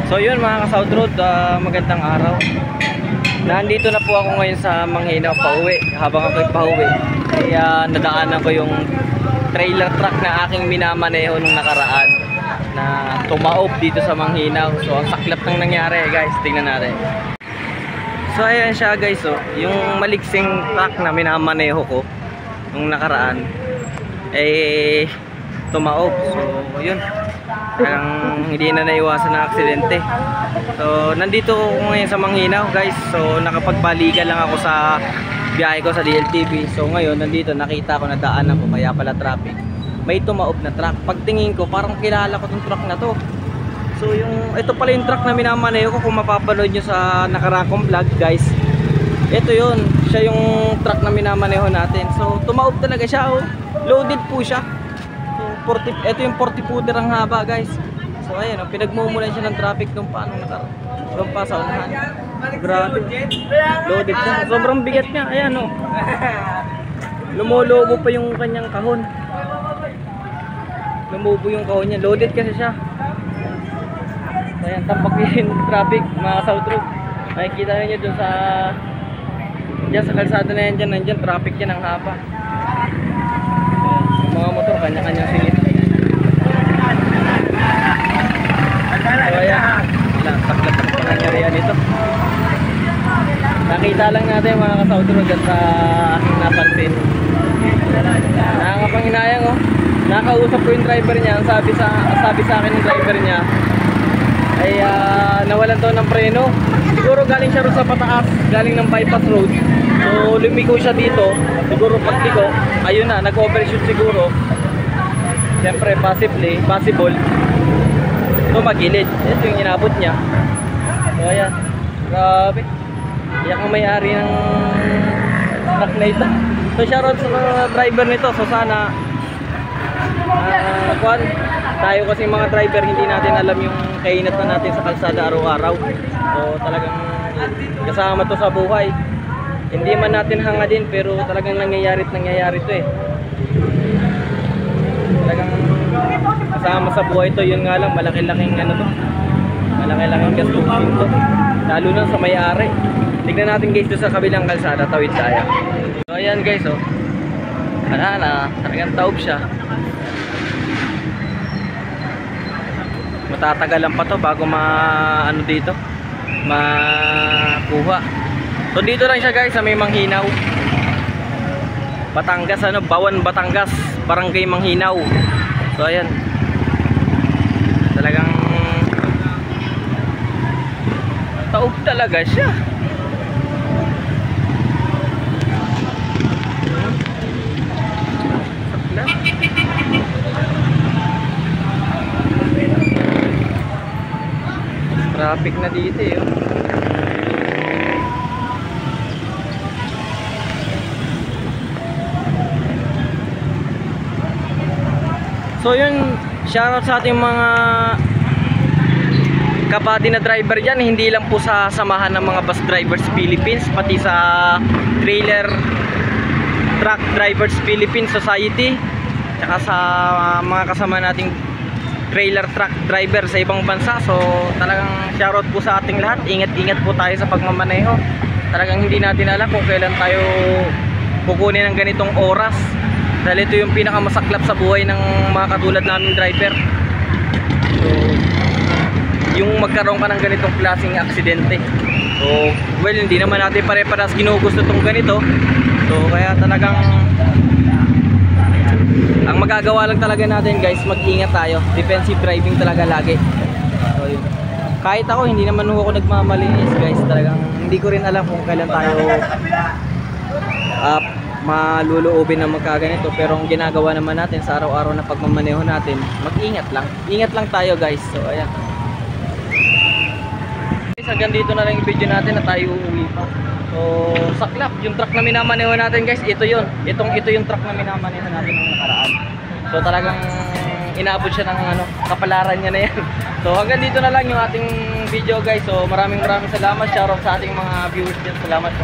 So yun mga ka-South Road, magandang araw. Nandito na po ako ngayon sa Manghinaw pauwi. Habang ako'y pauwi ay nadaanan ko yung trailer truck na aking minamaneho nung nakaraan na tumaob dito sa Manghinaw. So ang saklap ng nangyari guys, tingnan natin. So ayan siya guys, oh, yung maliksing truck na minamaneho ko nung nakaraan eh tumaob. So yun, parang hindi na naiwasan ng aksidente. So nandito ako ngayon sa Manghinaw guys. So nakapagbalikan lang ako sa biyahe ko sa DLTV. So ngayon nandito nakita ko na daanan ko, kaya pala traffic. May tumaob na truck. Pagtingin ko parang kilala ko tong truck na to. So ito pala yung truck na minamaneho ko. Kung mapapanood nyo sa nakaraang kong vlog guys, ito yun, siya yung truck na minamaneho natin. So tumaob talaga siya, oh. Loaded po siya. So ito yung 40 footer ang haba guys. So ayan, oh, pinagmumulan siya ng traffic nung paano nung pa sa unahan. Grabe, loaded siya. Sobrang bigat niya, ayan oh. Lumolobo pa yung kanyang kahon. Lumubo yung kahon niya, loaded kasi siya. Ayan, tampak yung traffic mga South Road. Makikita niyo dun sa diyan sa kalsada na yan, nandiyan traffic yan ang haba. Ayan, yung mga motor kanya-kanyang singit. So ayan, taklat ang pangyarihan nito. Nakita lang natin mga ka-South Road at sa aking napansin. Nakakapanginayang oh. Nakausap ko yung driver niya. Ang sabi sa akin ng driver niya ay nawalan to ng preno. Siguro galing siya rin sa pataas, galing ng bypass road. So lumiko siya dito. Siguro pagliko, ayun na, nag-overshoot siguro. Siyempre possible magilid. Ito yung inabot niya. So ayan, grabe. Iyak ang may-ari ng truck na ito. So shoutout sa driver nito. So sana tayo kasi mga driver hindi natin alam yung kainat na natin sa kalsada araw-araw. So talagang kasama to sa buhay. Hindi man natin hangadin pero talagang nangyayari to eh. Talagang kasama sa buhay to. Yun nga lang, malaki-laking ano to, malaki-laking gastusin to, lalo na sa may-ari. Tignan natin guys doon sa kabilang kalsada, tawid tayo. So ayan guys oh, wala na, talagang taob siya. Matatagalan pa to bago ano dito makuha. So dito lang siya guys sa may Manghinaw, Batangas, Bawan, Batangas, Barangay Manghinaw. So ayan, talagang taob talaga siya. Traffic na dito eh. So yun, shoutout sa ating mga kabady na driver dyan. Hindi lang po sa samahan ng mga bus drivers Philippines, pati sa trailer truck drivers Philippines Society, tsaka sa mga kasama nating trailer truck driver sa ibang bansa. So talagang shoutout po sa ating lahat. Ingat-ingat po tayo sa pagmamaneho. Talagang hindi natin alam kung kailan tayo kukunin ng ganitong oras, dahil ito yung pinakamasaklap sa buhay ng mga katulad naming driver. So yung magkaroon ka ng ganitong klaseng aksidente. So well, hindi naman natin pare-parehas ginugusto tong ganito. So kaya talagang ang magagawa lang talaga natin guys, mag-ingat tayo. Defensive driving talaga lagi. So yun. Kahit ako, hindi naman ako nagmamalinis guys. Talagang hindi ko rin alam kung kailan tayo maluluobin na magkaganito. Pero ang ginagawa naman natin sa araw-araw na pagmamaneho natin, mag-ingat lang. Ingat lang tayo guys. So ayan. Guys, hanggang dito na lang yung video natin na tayo uuwi pa. So saklap, yung truck na minamaneho natin guys, ito yun. Ito yung truck na minamaneho natin nung nakaraan. So talagang inaabot siya ng kapalaran niya na yan. So hanggang dito na lang yung ating video guys. So maraming salamat. Shoutout sa ating mga viewers dyan. Salamat po.